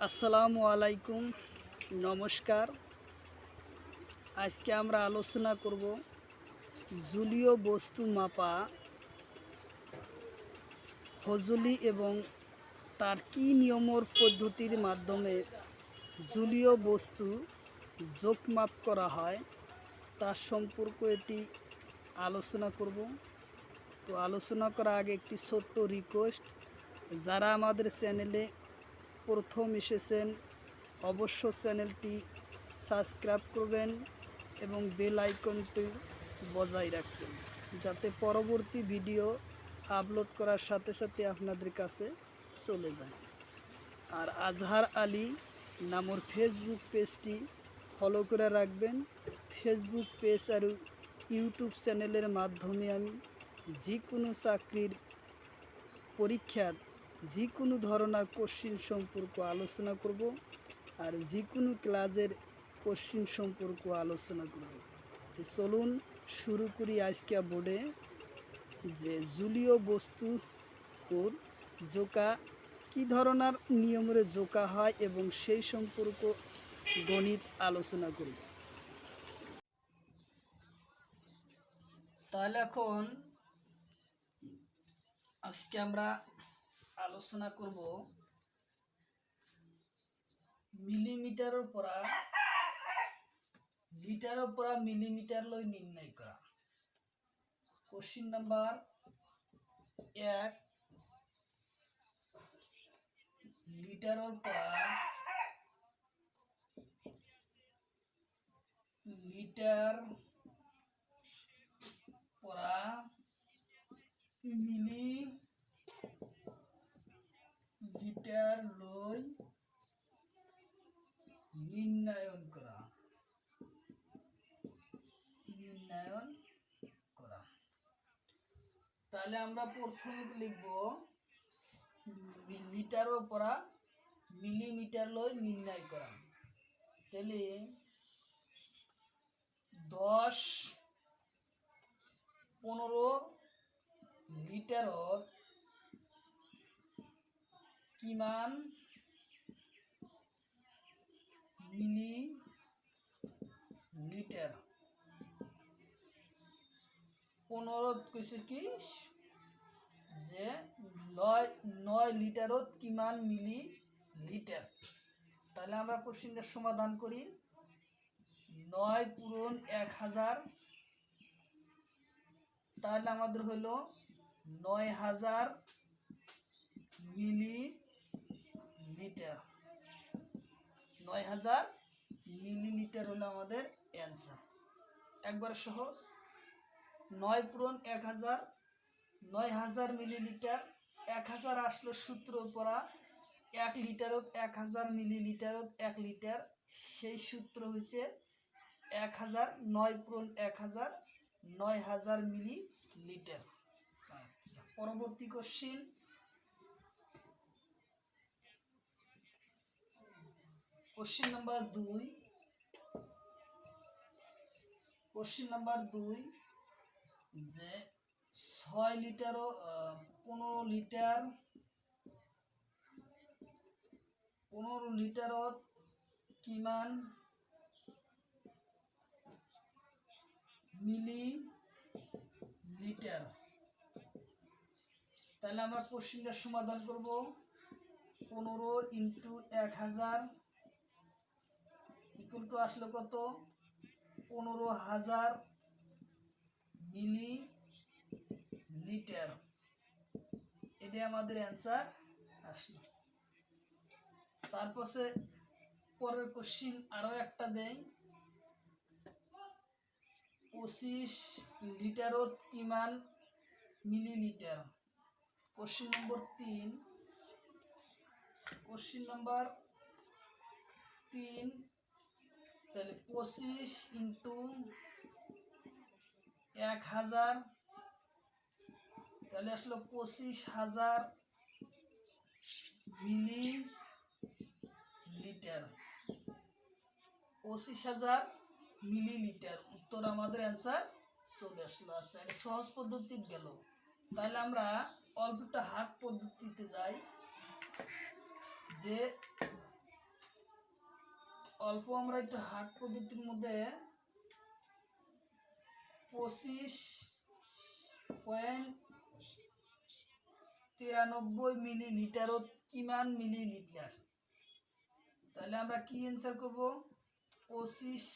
আসসালামু আলাইকুম, নমস্কার। আজকে আমরা আলোচনা করব জলীয় বস্তু মাপা ফজলি এবং তার কি নিয়মর পদ্ধতির মাধ্যমে জলীয় বস্তু যোগ মাপ করা হয় তার সম্পর্কে এটি আলোচনা করব। তো আলোচনা করার আগে একটি ছোট্ট রিকোয়েস্ট, যারা আমাদের চ্যানেলে প্রথম এসেছেন অবশ্য চ্যানেলটি সাবস্ক্রাইব করবেন এবং বেল আইকনটি বজায় রাখবেন, যাতে পরবর্তী ভিডিও আপলোড করার সাথে সাথে আপনাদের কাছে চলে যায়। আর আজহার আলী নামের ফেসবুক পেজটি ফলো করে রাখবেন। ফেসবুক পেজ আর ইউটিউব চ্যানেলের মাধ্যমে আমি যে কোনো চাকরির পরীক্ষার যে কোনো ধরনের কোশ্চিন সম্পর্কে আলোচনা করব আর যে কোনো ক্লাসের কোশ্চিন সম্পর্কে আলোচনা করব। তো চলুন শুরু করি আজকে বোর্ডে যে জলীয় বস্তু জোকা কী ধরনের নিয়মের জোকা হয় এবং সেই সম্পর্ক গণিত আলোচনা করব। তাহলে এখন আজকে আমরা আলোচনা করব মিলিমিটারের পরা লিটারের পরা মিলিমিটার লই নির্ণয় করা। কোশ্চিন নাম্বার 1, লিটারের পরা লিটার পরা মিলি লিটার লই নির্ণয়ন করা। তাহলে আমরা প্রথমে লিখব লিটারের পরা মিলিমিটার লই নির্ণয় করা। তাহলে 10-15 লিটারত কিমান মিলি লিটার। 15 কইছে কি যে 9 লিটারত কিমান মিলি লিটার। তাহলে আমরা কোশ্চেনটার সমাধান করি। 9 পূরণ 1000, তাহলে আমাদের হলো 9000 মিলি লিটার। 9000 মিলি লিটার হলো আমাদের অ্যান্সার। একবার সহজ। 9 পূরণ 1000, 9000 মিলি লিটার। 1000 আসলো সূত্র পড়া 1 লিটারত 1000 মিলি লিটারত 1 লিটার। সেই সূত্র হয়েছে 1000, 9 পূরণ 1000, 9000 মিলি লিটার। পরবর্তী question, question number 2। Question number 2 যে 6 লিটার 15 লিটার 15 লিটারত কিমান মিলি লিটার। তাহলে আমরা কোশ্চিনটার সমাধান করব। 15 ইন্টু 1000 ইকুয়াল টু আসলো কত? 15000 মিলি লিটার। এটা আমাদের অ্যান্সার আসলো। তারপরে পরের কোশ্চিন আরো একটা দেই। 25 লিটারত কিমান millilitre. Question number 3। Question number 3, তাহলে 25 ইন্টু 1000, তাহলে আসলো 25000 মিলি লিটার। 25000 মিলি লিটার উত্তর আমাদের অ্যান্সার চলে আসলো। আচ্ছা, এটা সহজ পদ্ধতি গেল। তাহলে আমরা অল্পটা হার্ড পদ্ধতিতে যাই। যে অল্প আমরা একটু হার্ড পদ্ধতির মধ্যে 25.93 মিলিলিটার ও কিমান মিলিলিটার, তাহলে আমরা কি অ্যান্সার করব? 25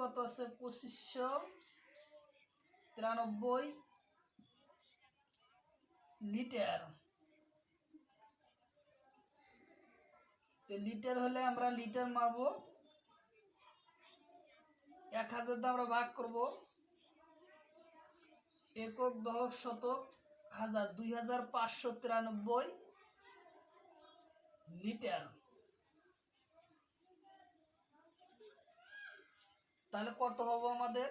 কত আছে? 2593 লিটার। তো লিটার হলে আমরা লিটার মারবো, 1000 দিয়ে আমরা ভাগ করব, একক দশক শতক হাজার, 2593 লিটার। তাহলে কত হবে আমাদের?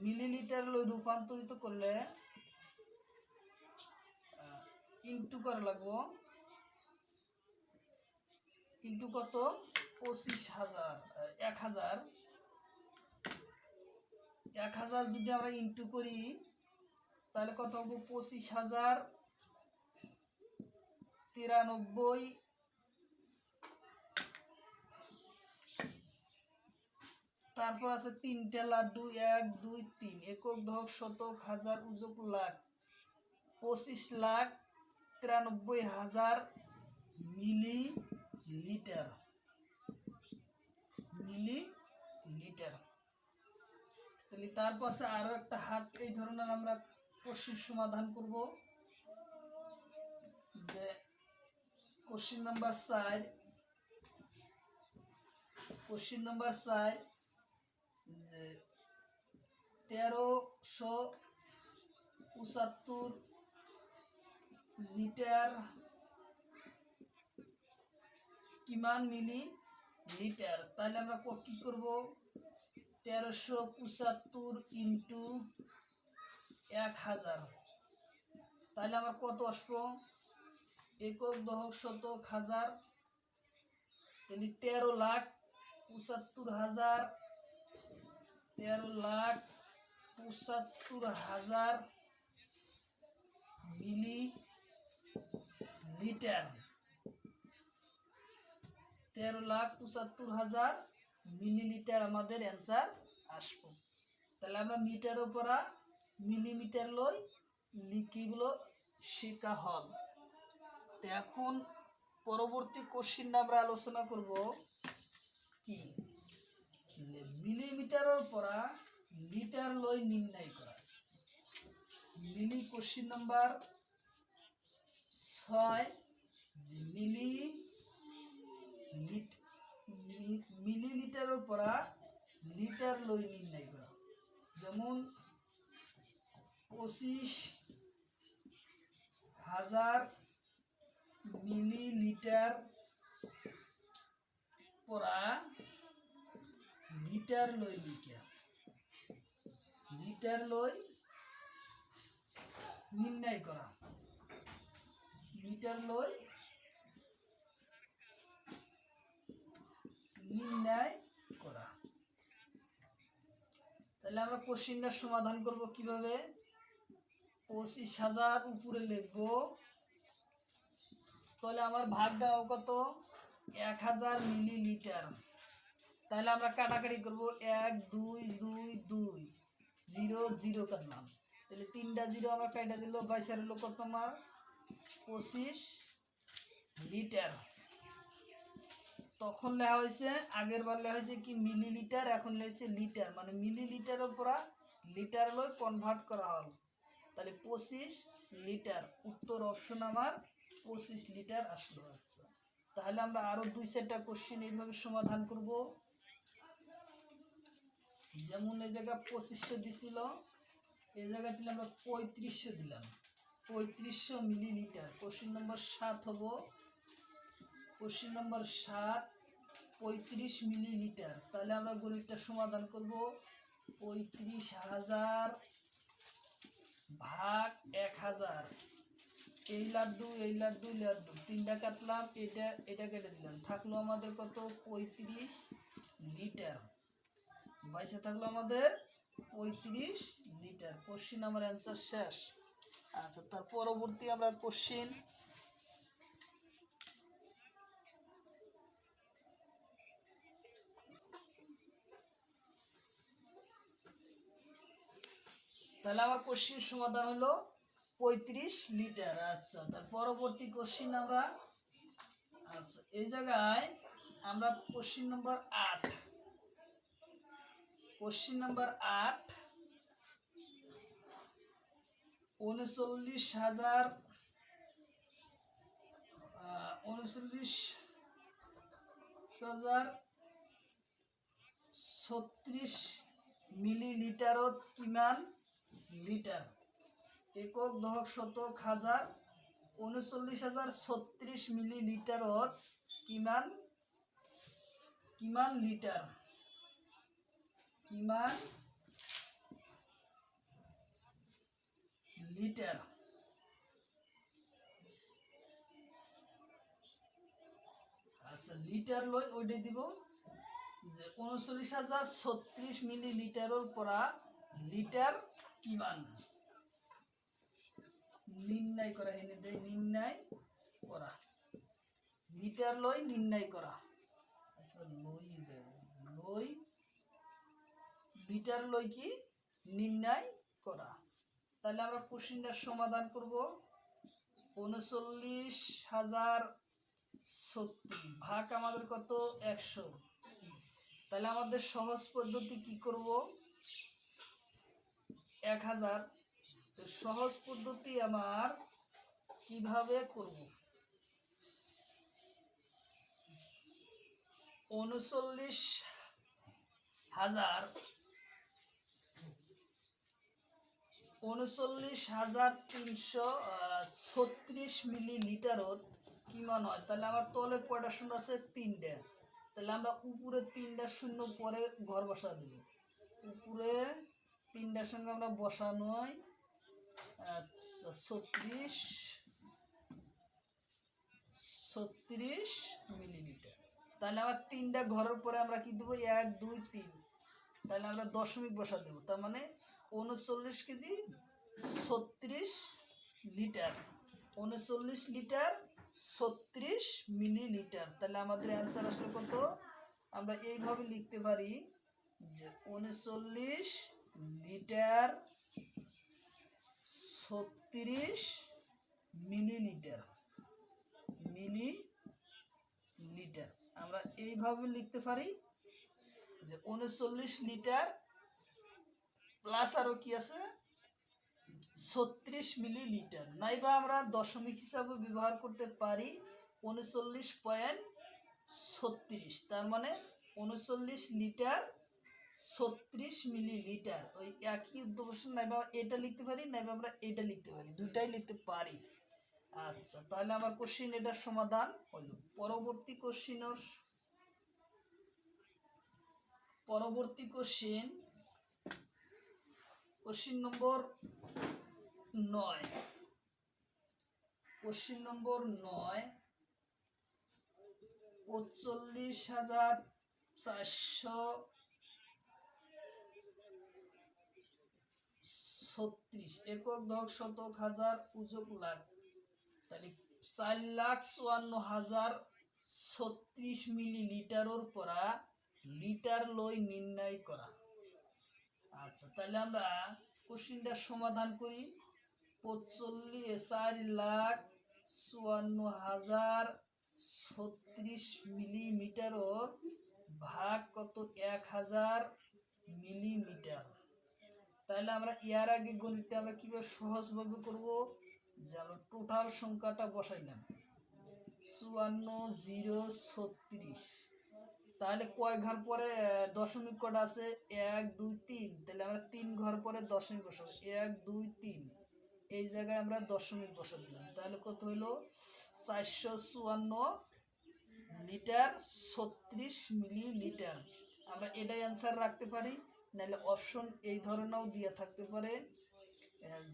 মিলিলিটার রূপান্তরিত করলে ইনটু করা লাগবো, ইনটু কত? 25,000, 1000 যদি আমরা ইনটু করি তাহলে কত হবে? 25,093। তারপর আছে 3টে লাড্ডু, 1 2 3, একক দশক শতক হাজার উজক লাখ, 25,93,000 মিলিলিটার। তাহলে তার পাশে আরো একটা হাত এই ধরনের আমরা কোশ্চেন সমাধান করব। যে কোশ্চেন নাম্বার 4, যে 1375 লিটার কিমান মিলিলিটার। তাহলে আমরা কি করব? 1375 ইন্টু 1000, তাহলে আমার কত আসবো? একক দশক শতক হাজার, তাহলে 13,75,000, 13,75,000 মিলিলিটার। 13,75,000 মিলিলিটার আমাদের অ্যান্সার আসবো। তাহলে আমরা মিটার উপরা মিলিমিটার লই লিখিগুলো শেখা হল। তো এখন পরবর্তী কোশ্চেনটা আমরা আলোচনা করব কি? মিলিমিটারের পরা লিটার লই নির্ণয় করা। মিলি কোশ্চেন নাম্বার 6, যে মিলিলিটারের পরা লিটার লই নির্ণয় করা। যেমন 25,000 মিলিলিটার পরা লিটার লই লিখা, লিটার লই নির্ণয় করা, লিটার লই নির্ণয় করা। তাহলে আমরা কোশ্চেনটার সমাধান করব কিভাবে? 25,000 উপরে লিখবো, তাহলে আমার ভাগ দেওয়া কত? 1000 মিলিলিটার। তাহলে আমরা কাটাকাটি করব, 1 2 2 2, 0 0 কাটলাম, তাহলে 3টা 0 আমার কাটা দিল, 22 হলো কত? আমার 25 লিটার। তখন লেখা হয়েছে, আগের বার লেখা হয়েছে কি মিলিলিটার, এখন লেখছে লিটার, মানে মিলিলিটারের উপর লিটার লই কনভার্ট করা হল। তাহলে 25 লিটার, উত্তর অপশন আমার 25 লিটার আসলো। আচ্ছা, তাহলে আমরা আরো 2-4টা কোশ্চেন এইভাবে সমাধান করব। যেমন এই জায়গা 2500 দিছিল, এই জায়গাতে আমরা 3500 দিলাম, 3500 মিলিলিটার। কোশ্চেন নম্বর 7 হবো, কোশ্চেন নম্বর 7 35 মিলিলিটার। তাহলে আমরা গণিতটা সমাধান করব, 35,000 ভাগ 1000, এই লাড্ডু এই লাড্ডু লাড্ডু 3টা কাটলাম, এটা কেটে দিলাম, থাকলো আমাদের কত? 35 লিটার। বাইসে থাকলো আমাদের 35 লিটার। কোশ্চেন আমার অ্যান্সার শেষ। আচ্ছা, তার পরবর্তী আমরা কোশ্চেন তাহলে আমার কোশ্চিন সমাধান হলো 35 লিটার। আচ্ছা, তার পরবর্তী কোশ্চিন আমরা, আচ্ছা এই জায়গায় আমরা কোশ্চিন নম্বর 8, কোশ্চিন নাম্বার 8, 39,036 মিলিলিটারত কিমান লিটার? একক দশক শতক হাজার 39,036 মিলিলিটারত কিমান লিটার? কিমান লিটার? আচ্ছা, লিটার লই ওইটাই দিব যে 39,036 মিলিলিটারের পরা লিটার কিমান নির্ণয় করা। এনে দেয় নির্ণয় করা, লিটার লই নির্ণয় করা। আচ্ছা, লই লিটার লই কি নির্ণয় করা। তাহলে আমরা কোশ্চিনটার সমাধান করব। 39,036 ভাগ আমাদের কত? 100। তাহলে আমাদের সহজ পদ্ধতি কি করব? 1000। তো সহজ পদ্ধতি আমার কিভাবে করব? 39,336 মিলিলিটারত কিমান হয়? তাহলে আমার তলে কয়টা শূন্য আছে? 3টা। তাহলে আমরা উপরে 3টা শূন্য পরে ঘর বসা দিব। উপরে 3টার সঙ্গে আমরা বসানোই 36 মিলিলিটার। তাহলে আমার 3টা ঘরের পরে আমরা কি দেবো? 1 2 3। তাহলে আমরা দশমিক বসা দেবো। তার মানে 39 কেজি 36 লিটার, 39 লিটার 36 মিলিলিটার। তাহলে আমাদের অ্যান্সার আসলে কত? আমরা এইভাবে লিখতে পারি যে 39 লিটার 36 মিলিলিটার। আমরা এইভাবে লিখতে পারি যে 39 লিটার প্লাস আরো কি আছে 36 মিলিলিটার। নাইবা আমরা দশমিক হিসাবে ব্যবহার করতে পারি 39.36। তার মানে 39 লিটার 36 মিলিলিটার। ওই একই উদ্দেশ্য, নাইবা এটা লিখতে পারি, নাইবা আমরা এটা লিখতে পারি, দুইটাই লিখতে পারি। আচ্ছা, তাহলে আমার কোশ্চিন এটার সমাধান হলো। পরবর্তী কোশ্চিন নম্বর 9, কোশ্চিন নম্বর 9, 45,436 একক দশক শতক হাজার উজক লাখ। তাহলে 4,54,036 মিলিলিটারের পরা লিটার লই নির্ণয় করা। আচ্ছা, তাহলে আমরা কোশ্চিনটার সমাধান করি। 4,54,036 মিলিমিটারের ভাগ কত? 1000 মিলিমিটার। তাহলে আমরা এর আগে গণিতটা আমরা কিভাবে সহজভাবে করব? যে আমরা টোটাল সংখ্যাটা বসাইলাম 54,036। তাহলে কয় ঘর পরে দশমিক কটা আছে? 1 2 3। তাহলে আমরা 3 ঘর পরে দশমিক বসাবো। 1 2 3 এই জায়গায় আমরা দশমিক বসা দিলাম। তাহলে কত হইলো? 454 লিটার 36 মিলিলিটার। আমরা এটাই অ্যান্সার রাখতে পারি, নাহলে অপশন এই ধরনেরও দিয়ে থাকতে পারে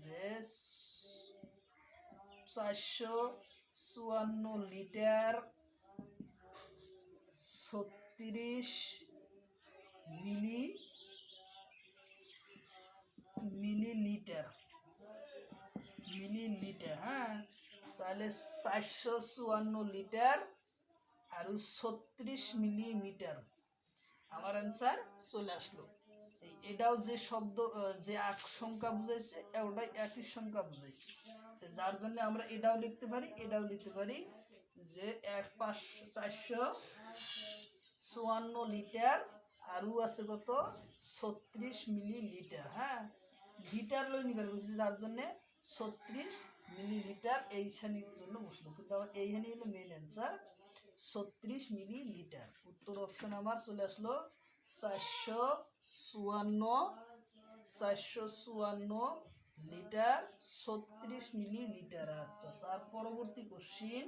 যে 454 লিটার 36 মিলিলিটার। হ্যাঁ, তাহলে 454 লিটার আর 36 মিলিমিটার আমার অ্যান্সার চলে আসলো। এই এটাও যে শব্দ যে সংখ্যা বুঝাইছে ওটাই একই সংখ্যা বুঝাইছে, যার জন্য আমরা এটাও লিখতে পারি যে 454 লিটার আর আছে কত 36 মিলিলিটার। হ্যাঁ, লিটার লই নিবার বলছি, যার জন্য 36 মিলিলিটার এই শ্রেণীর জন্য বসলো, কিন্তু আমার এইখানে হলো মেন অ্যান্সার 36 মিলিলিটার। উত্তর অপশন আমার চলে আসলো 454 লিটার 36 মিলিলিটার। আচ্ছা, তার পরবর্তী কোশ্চিন,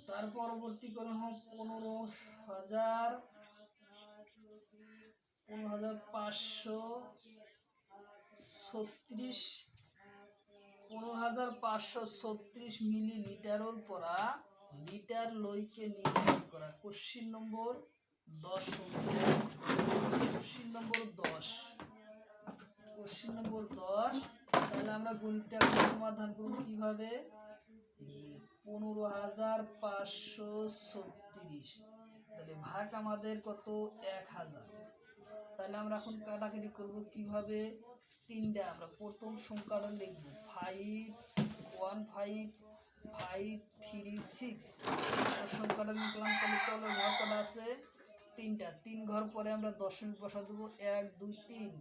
তার পরবর্তী করণ 15,536 মিলিলিটারের পরা লিটার লইকে নির্ণয় করা। Question number 10। কোশ্চিন নম্বর 10, তাহলে আমরা গণিতটা সমাধান করব কিভাবে? 15,536, তাহলে ভাগ আমাদের কত 1000। তাহলে আমরা এখন কাটাকাটি করব কিভাবে? তিনটা আমরা প্রথম সংখ্যাটা লিখব 515536, সংখ্যাটা লিখলাম। তাহলে চলো ঘর কটা আছে? তিনটা। 3 ঘর পরে আমরা দশমিক বসা দেবো, 1 2 3।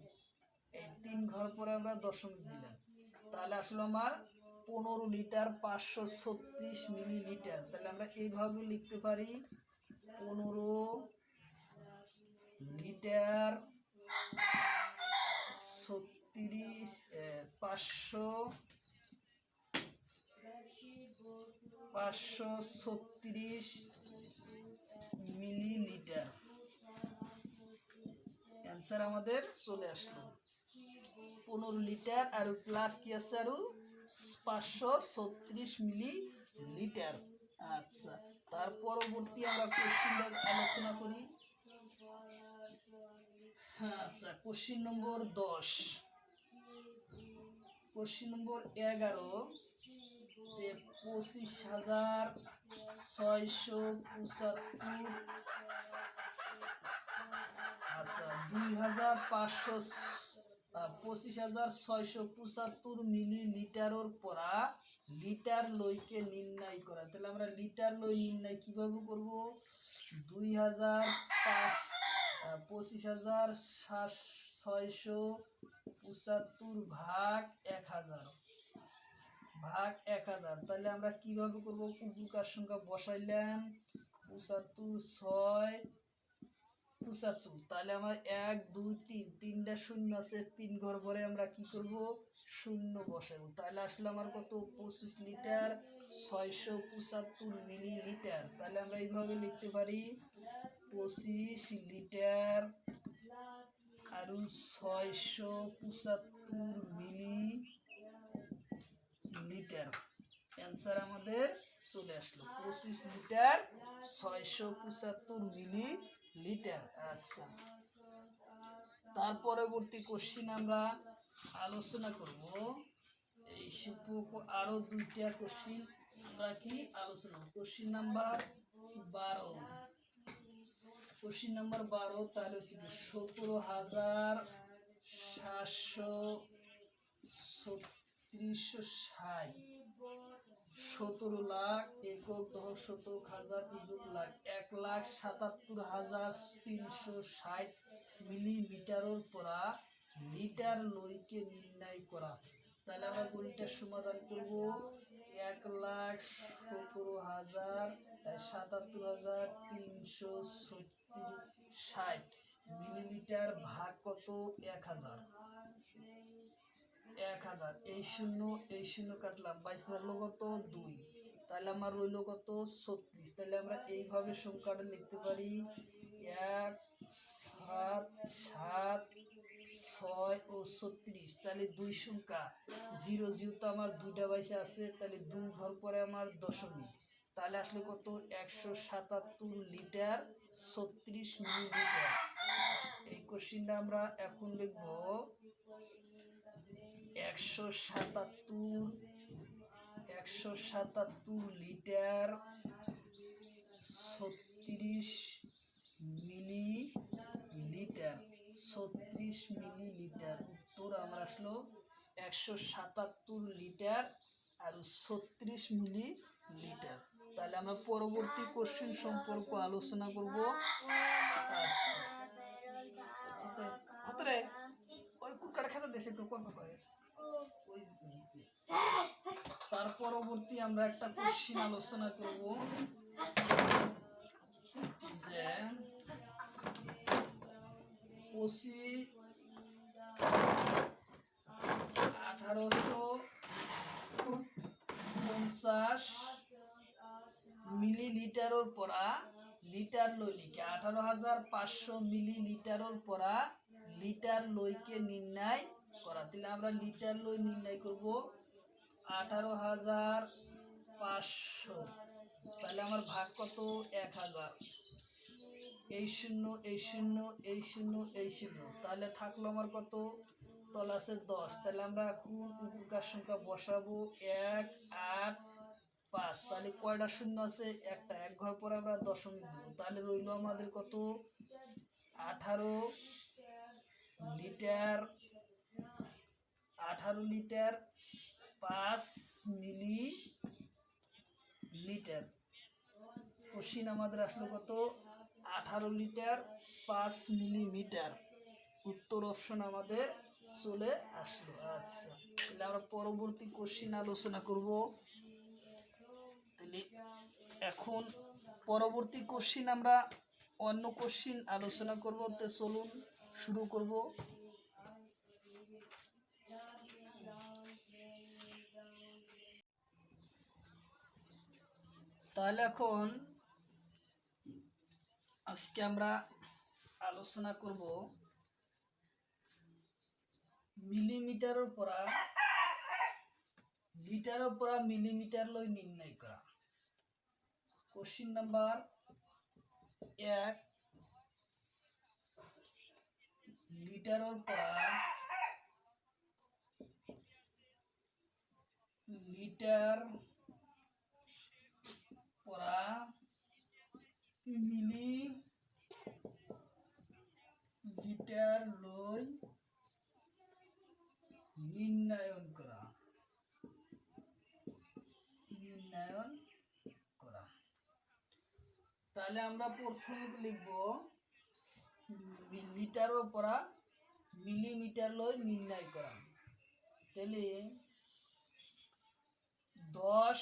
এই 3 ঘর পরে আমরা দশমিক দিলাম, তাহলে আসলে আমার 15 লিটার 536 মিলিলিটার। তাহলে আমরা এইভাবে লিখতে পারি 15 লিটার 536 মিলিলিটার। অ্যান্সার আমাদের চলে আসলো 15 লিটার আর প্লাস কি আছে আর 536 মিলিলিটার। আচ্ছা, তার পরবর্তী আমরা কোশ্চেন আলোচনা করি। আচ্ছা, কোশ্চেন নম্বর 10। কোশ্চেন নম্বর 11, 25,675, আচ্ছা 25,675 মিলিলিটারের পরা লিটার লইকে নির্ণয় করা। তাহলে আমরা লিটার লই নির্ণয় কিভাবে করব? 25,675 ভাগ 1000 ভাগ 1000। তাহলে আমরা কিভাবে করব? উপকার সংখ্যা বসাইলাম 75 6 75। তাহলে আমার 1 2 3 তিনটা শূন্য আছে, 3 ঘর পরে আমরা কি করব? শূন্য বসাবো। তাহলে আসলে আমার কত 25 লিটার 675 মিলিলিটার। তাহলে আমরা এইভাবে লিখতে পারি 25 লিটার আর 675 মিলিলিটার। অ্যান্সার আমাদের চলে আসলো 25 লিটার 675 মিলিলিটার। আচ্ছা, তার পরবর্তী কোশ্চিন আমরা আলোচনা করব। এই আরো দুইটা কোশ্চিন আমরা কি আলোচনা করব। কোশ্চিন নাম্বার 12, কোশ্চিন নাম্বার 12, তাহলে 17,760, 17 লাখ একক দশক শতক হাজার নিযুত লাখ 1,77,360 মিলিমিটারের পরা লিটার লইকে নির্ণয় করা। তাহলে আমরা গণিতটার সমাধান করব। 1,77,360 মিলিলিটার ভাগ কত 1000। এই শূন্য কাটলাম, 22 থাকলো কত 2। তাহলে আমার রইল কত 36। তাহলে আমরা এইভাবে সংখ্যাটা লিখতে পারি 1 7 7 6 ও 36। তাহলে দুই সংখ্যা 0 যেহেতু আমার দুইটা বাইসে আছে, তাহলে 2 ঘর পরে আমার দশমিক। তাহলে আসলে কত 177 লিটার 36 মিলিলিটার। এই কোশ্চিনটা আমরা এখন লিখব 177 লিটার 36 36 মিলিলিটার। উত্তর আমরা আসলো 177 লিটার আর 36 মিলিলিটার। তাহলে আমরা পরবর্তী কোশ্চেন সম্পর্ক আলোচনা করব। ওই কুকার খেতে দেশে তো কত করে তার পরবর্তী আমরা একটা কোশ্চেন আলোচনা করব যে 1850 মিলিলিটারের পরা লিটার লই লিখে 18,500 মিলিলিটারের পরা লিটার লইকে নির্ণয় করা। তাহলে আমরা লিটার লই নির্ণয় করব 18,500। তাহলে আমার ভাগ কত? 1000। এই শূন্য এই শূন্য এই শূন্য এই শূন্য, তাহলে থাকলো আমার কত? তল আছে 10। তাহলে আমরা এখন উপকার সংখ্যা বসাবো 1, 8, 5। তাহলে কয়টা শূন্য আছে? একটা। এক ঘর পরে আমরা দশমিক দেবো। তাহলে রইল আমাদের কত? 18 লিটার। 18 litre 5 millilitre. কোশ্চিন আমাদের আসলো কত? 18 লিটার 5 মিলিমিটার। উত্তর অপশন আমাদের চলে আসলো। আচ্ছা, তাহলে আমরা পরবর্তী কোশ্চিন আলোচনা করব। তাহলে এখন পরবর্তী কোশ্চিন আমরা অন্য কোশ্চিন আলোচনা করব। তো চলুন শুরু করব। তাহলে এখন আজকে আমরা আলোচনা করব মিলিমিটারের পরা লিটারের পরা মিলিমিটার লই নির্ণয় করা। কোশ্চিন নাম্বার 1, লিটারের পরা লিটার পরা মিলি লিটার লই নির্ণয়ন করা। তাহলে আমরা প্রথমে লিখব লিটারের পরা মিলিমিটার লই নির্ণয় করা। তাহলে 10,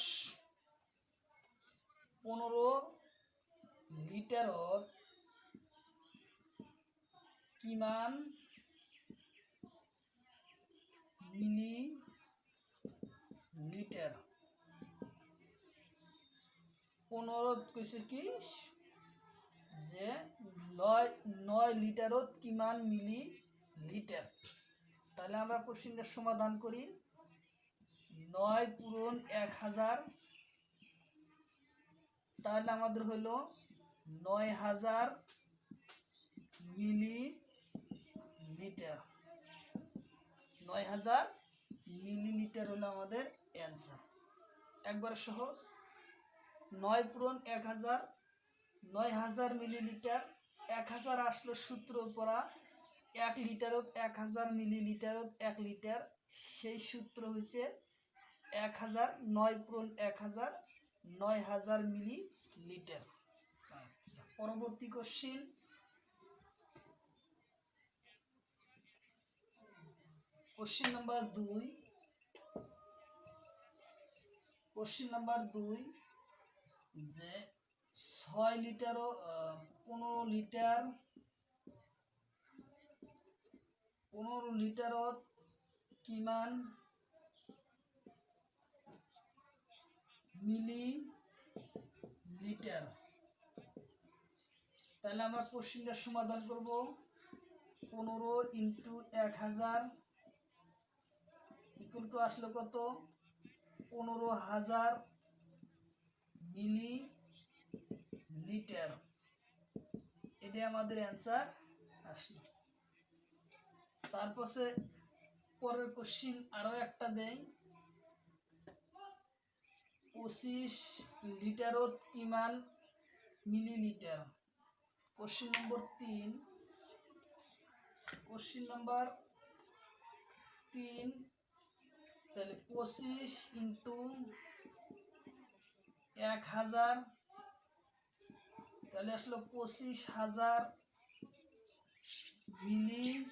15 লিটারত কিমান মিলিলিটার? 15 কইছে কি যে 9 লিটারত কিমান মিলিলিটার। তাহলে আমরা কোশ্চেনটার সমাধান করি। 9 পূরণ 1000, তাহলে আমাদের হলো 9000 মিলিলিটার। 9000 মিলিলিটার হলো আমাদের অ্যান্সার। একবার সহজ। 9 পূরণ 1000, 9000 মিলিলিটার। 1000 আসলো সূত্র পড়া 1 লিটারত 1000 মিলিলিটারত 1 লিটার। সেই সূত্র হচ্ছে 1000, 9 পূরণ 1000, 9000 মিলিলিটার। আচ্ছা, পরবর্তী question. Question number 2। Question number 2 যে 6 লিটার 15 লিটার 15 লিটারত কিমান মিলিলিটার? তাহলে আমরা কোশ্চিনটা সমাধান করব। 15 ইন্টু 1000 ইকুয়াল টু আসলো কত? 15,000 মিলিলিটার। এটা আমাদের অ্যান্সার আসলো। তারপরে পরের কোশ্চিন আরো একটা দেই। 25 লিটারত কিমান millilitre? Question number 3। Question number 3, তাহলে 25 ইন্টু 1000, তাহলে আসলো 25,000 মিলিলিটার।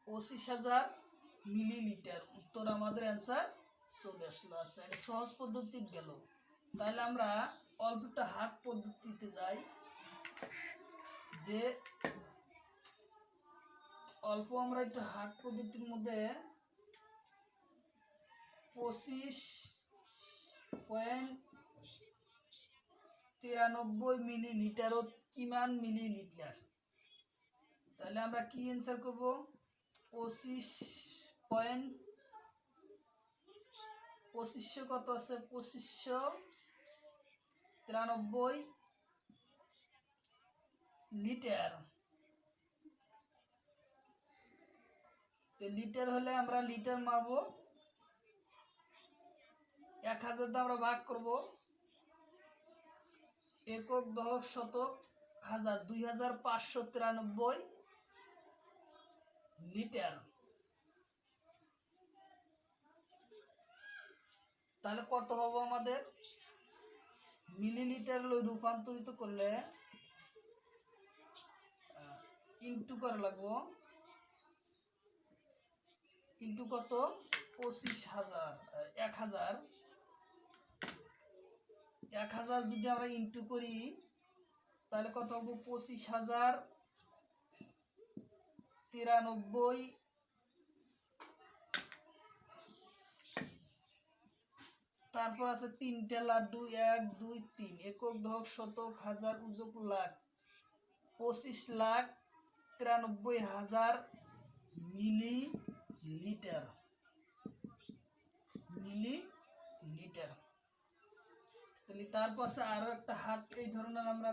25,000 মিলিলিটার উত্তর আমাদের অ্যান্সার চলে আসলো। আচ্ছা, এটা সহজ পদ্ধতি গেল। তাহলে আমরা অল্প একটা হার্ড পদ্ধতিতে যাই, যে অল্প আমরা একটু হার্ড পদ্ধতির মধ্যে 25.93 মিলিলিটার ও কিমান মিলিলিটার। তাহলে আমরা কি অ্যান্সার করব? 2500 কত আছে? 2593 লিটার। তো লিটার হলে আমরা লিটার মারবো, 1000 দিয়ে আমরা ভাগ করব, একক দশক শতক হাজার, 2593 লিটার। তাহলে কত হবে আমাদের? মিলিলিটার রূপান্তরিত করলে ইন্টু করা লাগবো, ইন্টু কত? 25,000, 1000 যদি আমরা ইন্টু করি তাহলে কত হবে? 25,093। তারপর আছে 3টে লাড্ডু, 1 2 3, একক দশক শতক হাজার উজক লাখ, 25,93,000 মিলিলিটার। তাহলে তার পাশে আরো একটা হাত এই ধরনের আমরা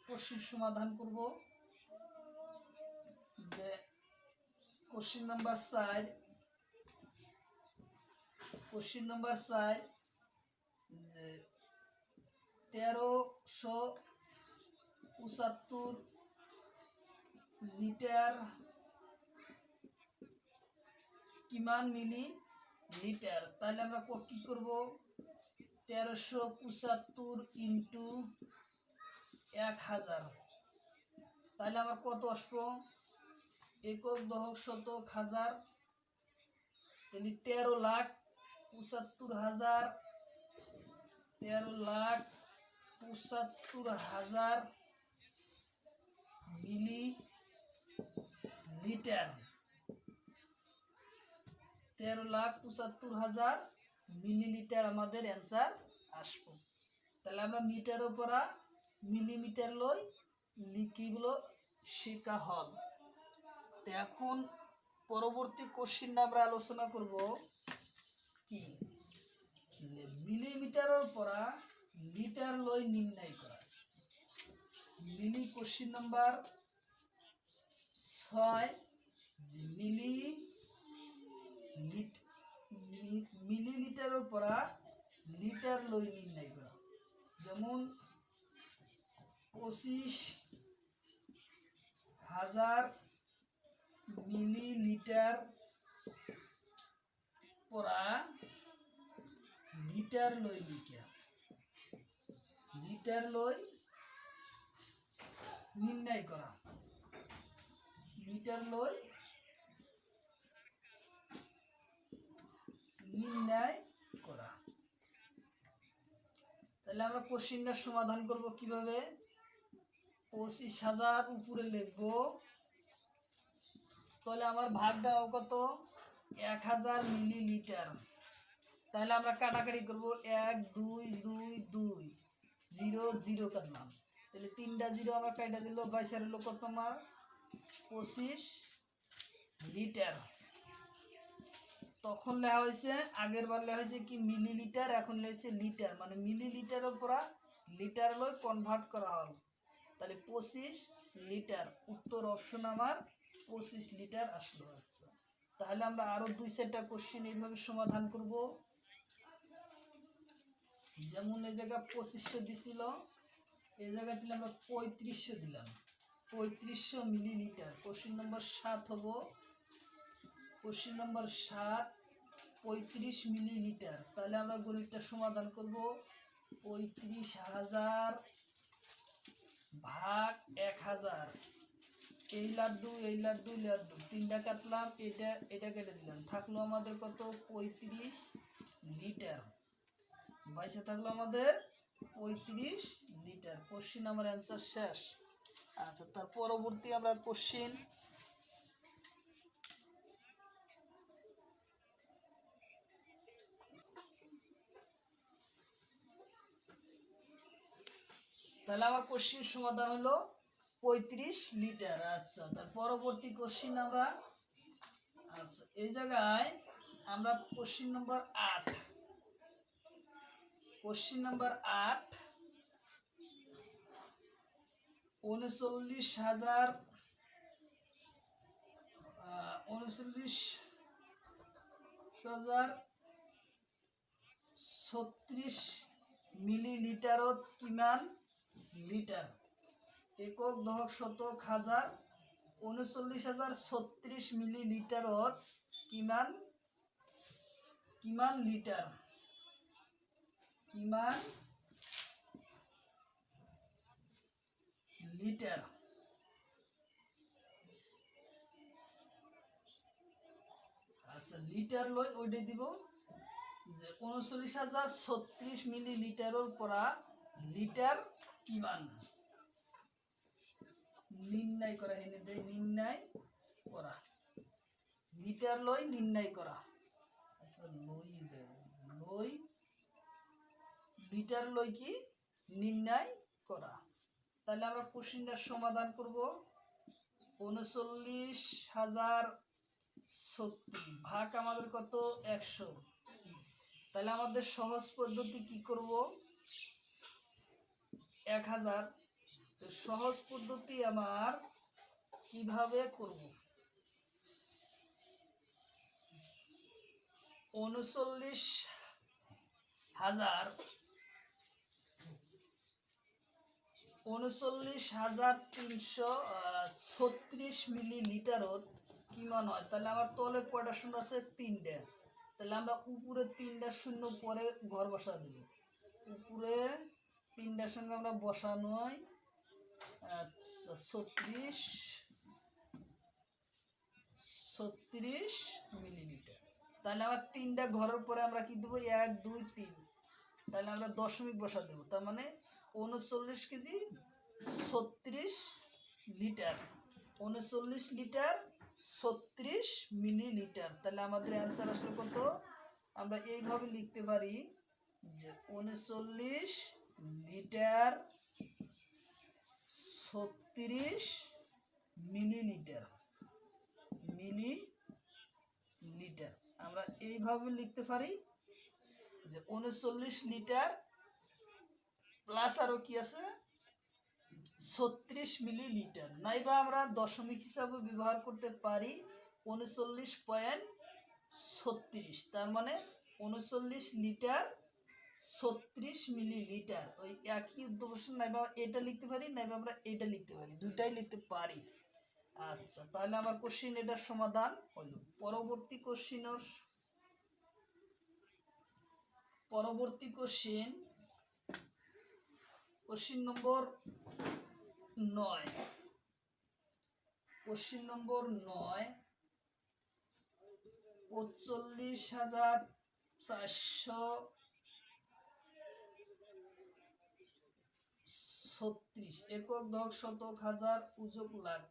কোশ্চেন সমাধান করব, যে কোশ্চেন নাম্বার 4, যে 1375 লিটার কিমান মিলিলিটার। তাহলে আমরা কি করব? 1375 ইন্টু 1000, তাহলে আমার কত আসবো? একক দশক শতক হাজার, তাহলে 13,75,000, 13,75,000 মিলিলিটার। 13,75,000 মিলিলিটার আমাদের অ্যান্সার আসবো। তাহলে আমরা মিটার উপরা মিলিমিটার লই লিখিগুলো শেখা হল। তো এখন পরবর্তী কোশ্চেনটা আমরা আলোচনা করব কি? মিলিমিটারের পরা লিটার লই নির্ণয় করা। মিলি কোশ্চেন নাম্বার 6, মিলিলিটারের পরা লিটার লই নির্ণয় করা। যেমন 25,000 মিলিলিটার পরা লিটার লই লিখা, লিটার লই নির্ণয় করা, লিটার লই নির্ণয় করা। তাহলে আমরা কোশ্চেনটার সমাধান করব কিভাবে? 25,000 উপরে লিখবো, তাহলে আমার ভাগ দেওয়া কত? 1000 মিলিলিটার। তাহলে আমরা কাটাকাটি করব, 1 2 2 2, 0 0 কাটলাম, তাহলে 3টা 0 আমার কাটা দিল, 22 হলো কত? আমার 25 লিটার। তখন লেখা হয়েছে, আগের বার লেখা হয়েছে কি মিলিলিটার, এখন লেখছে লিটার, মানে মিলিলিটারের উপর লিটার লই কনভার্ট করা হল। তাহলে 25 লিটার, উত্তর অপশন আমার 25 লিটার আসলো। আচ্ছা, তাহলে আমরা আরো 2-4টা কোশ্চেন এইভাবে সমাধান করব। যেমন এই জায়গা 2500 দিছিল, এই জায়গাতে আমরা 3500 দিলাম, 3500 মিলিলিটার। কোশ্চেন নম্বর 7 হবো, কোশ্চেন নম্বর 7 35 মিলিলিটার। তাহলে আমরা গণিতটা সমাধান করব। 35,000 ভাগ 1000। এই লাড্ডু এই লাড্ডু লাড্ডু তিনটা কাটলাম, এটা কেটে দিলাম, থাকলো আমাদের কত 35 লিটার। বাইসে থাকলো আমাদের 35 লিটার। কোশ্চেন আমার অ্যান্সার শেষ। আচ্ছা, তার পরবর্তী আমরা কোশ্চেন তাহলে আমার কোশ্চেন সমাধান হলো 35 লিটার। আচ্ছা, তার পরবর্তী কোশ্চেন আমরা, আচ্ছা এই জায়গায় আমরা কোশ্চেন নম্বর 8, কোশ্চেন নম্বর 8 39,036 মিলিলিটারত কিমান লিটার? একক দশক শতক হাজার 39,036 মিলিলিটারত কিমান লিটার? কিমান লিটার? আচ্ছা, লিটার লই ওইটাই দিব যে 39,036 মিলিলিটারের পরা লিটার কিমান নির্ণয় করা। এনে দেয় নির্ণয় করা, লিটার লই নির্ণয় করা। আচ্ছা, লই লিটার লই কি নির্ণয় করা। তাহলে আমরা কোশ্চেনটা সমাধান করব। 39,036 ভাগ আমাদের কত 100। তাহলে আমাদের সহজ পদ্ধতি কি করব, 1000। সহজ পদ্ধতি আমার কিভাবে করব, 39,336 মিলিলিটারত কিমান হয়। তাহলে আমার তলে কয়টা শূন্য আছে, 3টা। তাহলে আমরা উপরে 3টা শূন্য পরে ঘর বসা দিব। উপরে 3টার সঙ্গে আমরা বসানো হয় 36 মিলিলিটার। তাহলে আমার 3টা ঘরের পরে আমরা কি দেবো, 1 2 3। তাহলে আমরা দশমিক বসা দেবো। তার মানে 39 কেজি 36 লিটার, 39 লিটার 36 মিলিলিটার। তাহলে আমাদের অ্যান্সার আসলে কত? আমরা এইভাবে লিখতে পারি যে 39 লিটার 36 মিলিলিটার। মিলিলিটার আমরা এইভাবে লিখতে পারি যে 39 লিটার প্লাস আরো কি আছে 36 মিলিলিটার। নাইবা আমরা দশমিক হিসাবে ব্যবহার করতে পারি 39.36। তার মানে 39 লিটার 36 মিলিলিটার। ওই একই উদ্দেশ্য, নাইবা এটা লিখতে পারি, নাইবা আমরা এটা লিখতে পারি, দুটাই লিখতে পারি। আচ্ছা, তাহলে আমার কোশ্চেন এটার সমাধান হলো। পরবর্তী question question number 9, question number 9 45,436 একক দশক শতক হাজার উজক লাখ।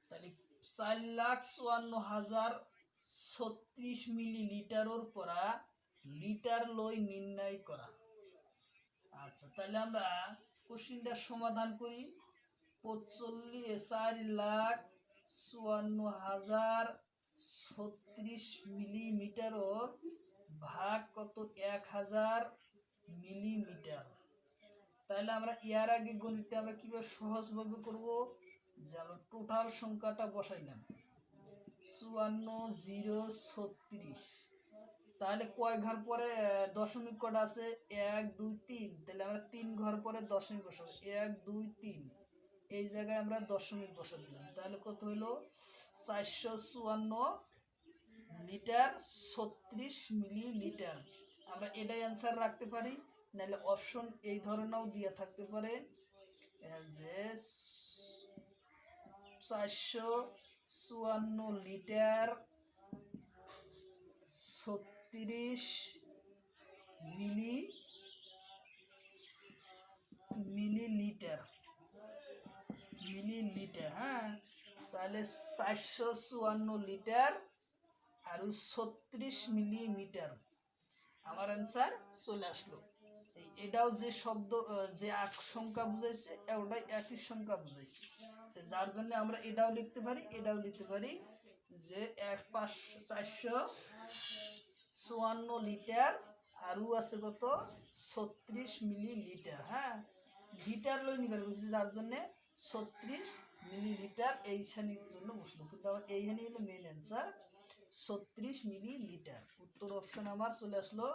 তাহলে 4,54,036 মিলিলিটারের পরা লিটার লই নির্ণয় করা। আচ্ছা, তাহলে আমরা কোশ্চেনটা সমাধান করি। 4,54,036 মিলিমিটার ভাগ কত 1000 মিলিমিটার। তাহলে আমরা এর আগে গণিতটা আমরা কিভাবে সহজভাবে করব, যে আমরা টোটাল সংখ্যাটা বসাইলাম 54,036। তাহলে কয় ঘর পরে দশমিক কটা আছে, 1 2 3। তাহলে আমরা 3 ঘর পরে দশমিক বসাবো, 1 2 3। এই জায়গায় আমরা দশমিক বসা দিলাম, তাহলে কত হইলো 454 লিটার 36 মিলিলিটার। আমরা এটাই অ্যান্সার রাখতে পারি, নাহলে অপশন এই ধরনেরও দিয়ে থাকতে পারে যে 454 লিটার 36 মিলিলিটার। হ্যাঁ, তাহলে 454 লিটার আর 36 মিলিমিটার আমার অ্যান্সার চলে আসলো। এটাও যে শব্দ যে সংখ্যা বুঝাইছে ওটাই একই সংখ্যা বুঝাইছে, যার জন্য আমরা এটাও লিখতে পারি যে 454 লিটার আরও আছে কত 36 মিলিলিটার। হ্যাঁ, লিটার লই নিবার বলছি, যার জন্য 36 মিলিলিটার এই শ্রেণীর জন্য বসলো, কিন্তু এইখানে হলো মেন অ্যান্সার 36 মিলিলিটার। উত্তর অপশন আমার চলে আসলো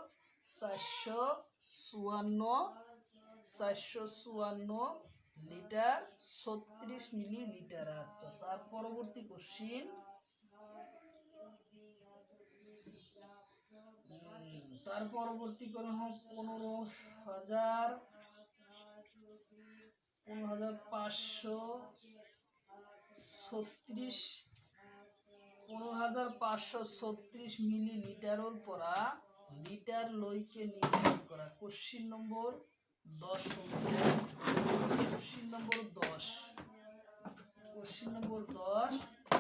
454 লিটার 36 মিলিলিটার। আচ্ছা, তার পরবর্তী কোশ্চিন, তার পরবর্তী কোন 15,536 মিলিলিটারের পরা লিটার লইকে নির্ণয় করা। Question number 10। Question number 10।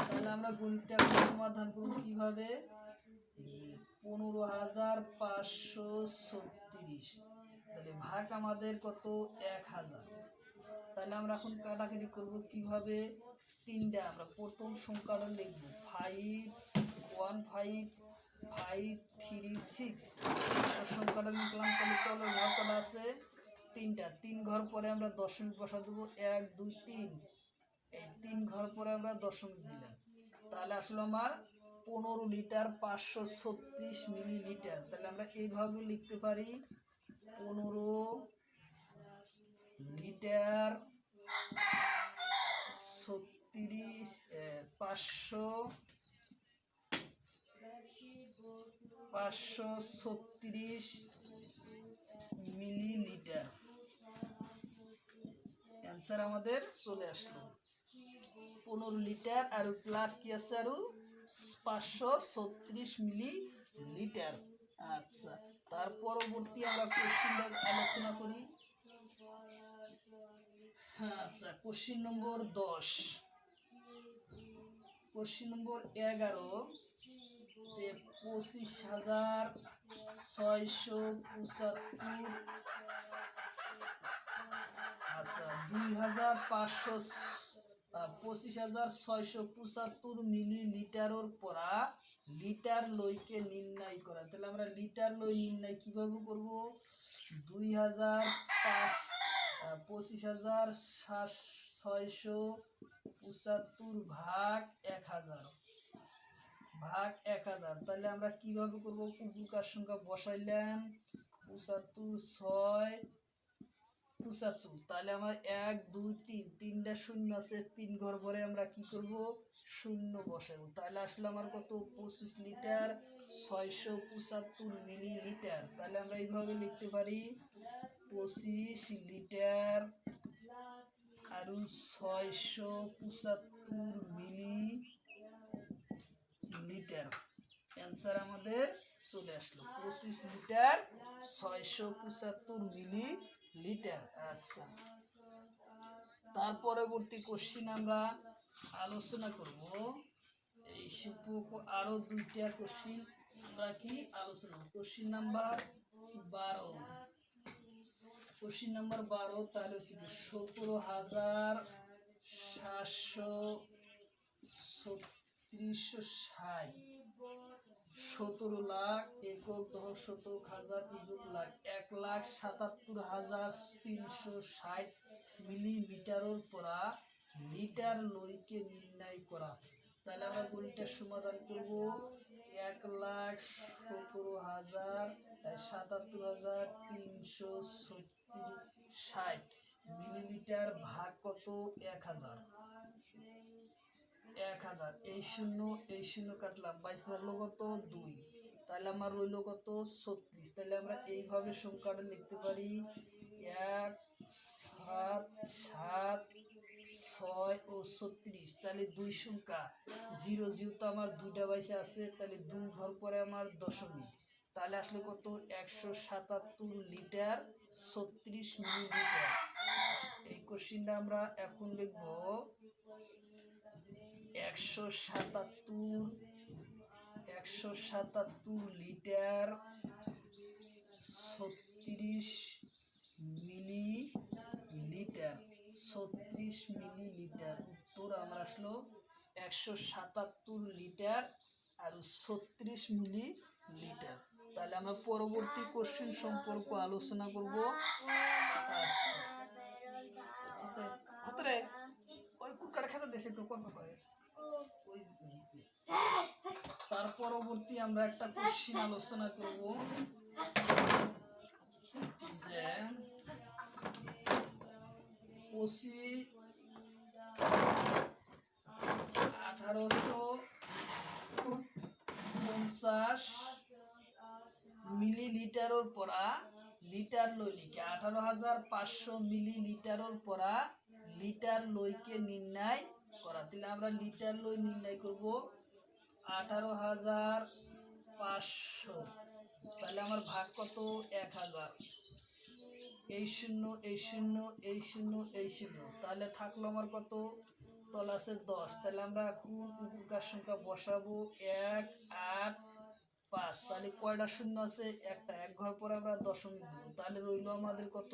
তাহলে আমরা গণিতটা সমাধান করব কিভাবে? 15,536, তাহলে ভাগ আমাদের কত 1000। তাহলে আমরা এখন কাটাকাটি করব কিভাবে? তিনটা আমরা প্রথম সংখ্যাটা লিখব 515536 সংখ্যাটা লিখলাম। তাহলে চলো ঘর কটা আছে? তিনটা। 3 ঘর পরে আমরা দশমিক বসা দেবো 1 2 3। এই 3 ঘর পরে আমরা দশমিক দিলাম, তাহলে আসলে আমার 15 লিটার 536 মিলিলিটার। তাহলে আমরা এইভাবে লিখতে পারি 15 লিটার 536 মিলিলিটার অ্যান্সার আমাদের চলে আসলো। 15 লিটার আর প্লাস কি আছে আর 536 মিলিলিটার। আচ্ছা, তার পরবর্তী আমরা কোশ্চিন আলোচনা করি। আচ্ছা, কোশ্চিন নম্বর 10। Question number 11, 25,675। আচ্ছা, 25,675 মিলিলিটারের পরা লিটার লইকে নির্ণয় করা। তাহলে আমরা লিটার লই নির্ণয় কিভাবে করব? 25,675 ভাগ 1000 ভাগ 1000। তাহলে আমরা কিভাবে করব? উপকার সংখ্যা বসাইলাম 75 6 75। তাহলে আমার 1 2 3 তিনটা শূন্য আছে, 3 ঘর পরে আমরা কি করব? শূন্য বসাবো। তাহলে আসলে আমার কত 25 লিটার 675 মিলিলিটার। তাহলে আমরা এইভাবে লিখতে পারি 25 লিটার আর 675 মিলিলিটার অ্যান্সার আমাদের চলে আসলো 25 লিটার 675 মিলিলিটার। আচ্ছা, তার পরবর্তী কোশ্চিন আমরা আলোচনা করব। এই আরো দুইটা কোশ্চিন আমরা কি আলোচনা। Question number 12। কোশ্চিন নাম্বার 12, তাহলে 17,760 17 লাখ একক দশক শতক হাজার নিযুত লাখ 1,77,360 মিলিমিটারের পরা লিটার লইকে নির্ণয় করা। তাহলে আমরা গণিতটার সমাধান করব 1,77,360 মিলিলিটার ভাগ কত? 1000। 1000 এই শূন্য কাটলাম, 22 থাকলো কত? 2। তাহলে আমার রইল কত? 36। তাহলে আমরা এইভাবে সংখ্যাটা লিখতে পারি 1 7 7 6 ও 36। তাহলে 2 সংখ্যা 0 যেহেতু আমার 2টা বাইসে আছে, তাহলে 2 ঘর পরে আমার দশমিক, তাহলে আসলে কত? 177 লিটার 36 মিলিলিটার। এই কোশ্চিনটা আমরা এখন লিখব 177 লিটার 36 মিলিলিটার। 36 মিলিলিটার উত্তর আমরা আসলো 177 লিটার আর 36 মিলিলিটার। তাহলে আমরা পরবর্তী কোশ্চেন সম্পর্ক আলোচনা করব। হাতরে ওই কুকার খেতে দেশে তো কত হয়। তার পরবর্তী আমরা একটা কোশ্চেন আলোচনা করব যে 1850 মিলিলিটারের পরা লিটার লই লিখে 18,500 মিলিলিটারের পরা লিটার লইকে নির্ণয় করা। তাহলে আমরা লিটার লই নির্ণয় করব 18,500। তাহলে আমার ভাগ কত? 1000। এই শূন্য এই শূন্য এই শূন্য এই শূন্য, তাহলে থাকলো আমার কত? তল আছে 10। তাহলে আমরা এখন উপকার সংখ্যা বসাবো 1 8 5। তাহলে কয়টা শূন্য আছে? একটা। এক ঘর পরে আমরা দশমিক দেবো, তাহলে রইল আমাদের কত?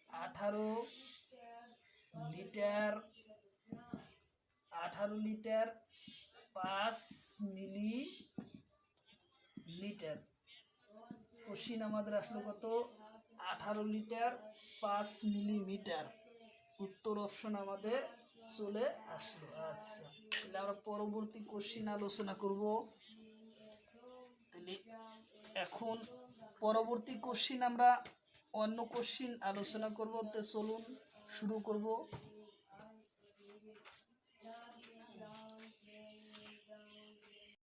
18 লিটার 5 মিলিলিটার। কোশ্চিন আমাদের আসলো কত? 18 লিটার 5 মিলিমিটার। উত্তর অপশন আমাদের চলে আসলো। আচ্ছা, তাহলে আমরা পরবর্তী কোশ্চিন আলোচনা করব। তাহলে এখন পরবর্তী কোশ্চিন আমরা অন্য কোশ্চিন আলোচনা করব। তো চলুন শুরু করব।